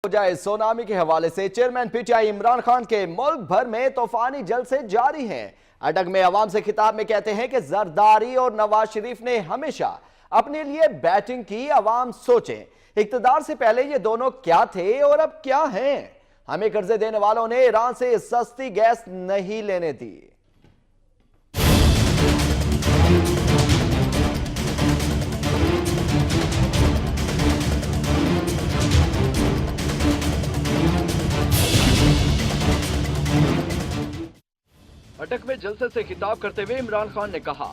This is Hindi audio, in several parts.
हो जाए सोनामी के हवाले से चेयरमैन पीटीआई इमरान खान के मुल्क भर में तूफानी जलसे जारी हैं। अटक में अवाम से खिताब में कहते हैं कि जरदारी और नवाज शरीफ ने हमेशा अपने लिए बैटिंग की। अवाम सोचें, इक्तदार से पहले ये दोनों क्या थे और अब क्या हैं। हमें कर्जे देने वालों ने ईरान से सस्ती गैस नहीं लेने दी। अटक में जलसे से खिताब करते हुए इमरान खान ने कहा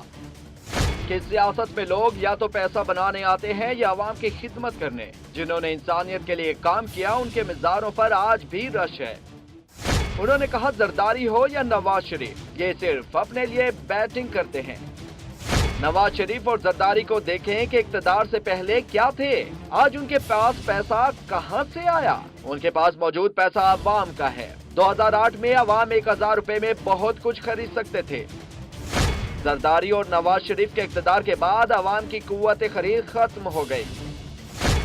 कि सियासत में लोग या तो पैसा बनाने आते हैं या आवाम की खिदमत करने। जिन्होंने इंसानियत के लिए काम किया उनके मिजारों पर आज भी रश है। उन्होंने कहा, जरदारी हो या नवाज शरीफ, ये सिर्फ अपने लिए बैटिंग करते हैं। नवाज शरीफ और जरदारी को देखें कि इक्तदार से पहले क्या थे। आज उनके पास पैसा कहां से आया। उनके पास मौजूद पैसा अवाम का है। 2008 में अवाम 1000 रुपए में बहुत कुछ खरीद सकते थे। जरदारी और नवाज शरीफ के इक्तदार के बाद अवाम की कुव्वत खरीद खत्म हो गई।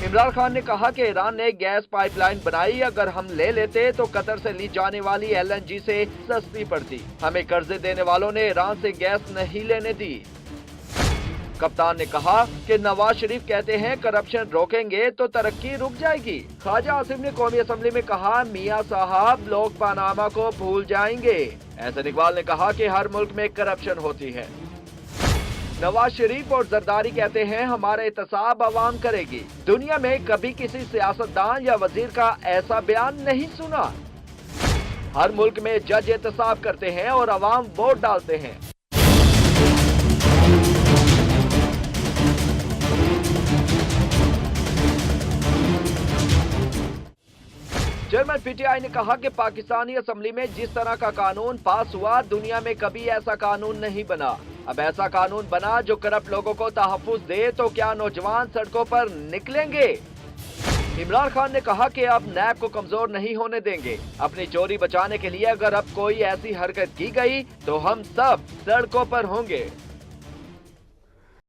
इमरान खान ने कहा कि ईरान ने गैस पाइपलाइन बनाई, अगर हम ले लेते तो कतर से ली जाने वाली LNG से सस्ती पड़ती। हमें कर्जे देने वालों ने ईरान से गैस नहीं लेने दी। कप्तान ने कहा कि नवाज शरीफ कहते हैं करप्शन रोकेंगे तो तरक्की रुक जाएगी। ख्वाजा आसिफ ने कौमी असम्बली में कहा, मियां साहब लोग पनामा को भूल जाएंगे। एहसन इकबाल ने कहा कि हर मुल्क में करप्शन होती है। नवाज शरीफ और जरदारी कहते हैं हमारा एहतसाब अवाम करेगी। दुनिया में कभी किसी सियासतदान या वजीर का ऐसा बयान नहीं सुना। हर मुल्क में जज एहतसाब करते हैं और अवाम वोट डालते हैं। चेयरमैन पीटीआई ने कहा कि पाकिस्तानी असम्बली में जिस तरह का कानून पास हुआ, दुनिया में कभी ऐसा कानून नहीं बना। अब ऐसा कानून बना जो करप्ट लोगों को तहफ्फुज दे, तो क्या नौजवान सड़कों पर निकलेंगे। इमरान खान ने कहा कि अब नैब को कमजोर नहीं होने देंगे। अपनी चोरी बचाने के लिए अगर अब कोई ऐसी हरकत की गई तो हम सब सड़कों पर होंगे।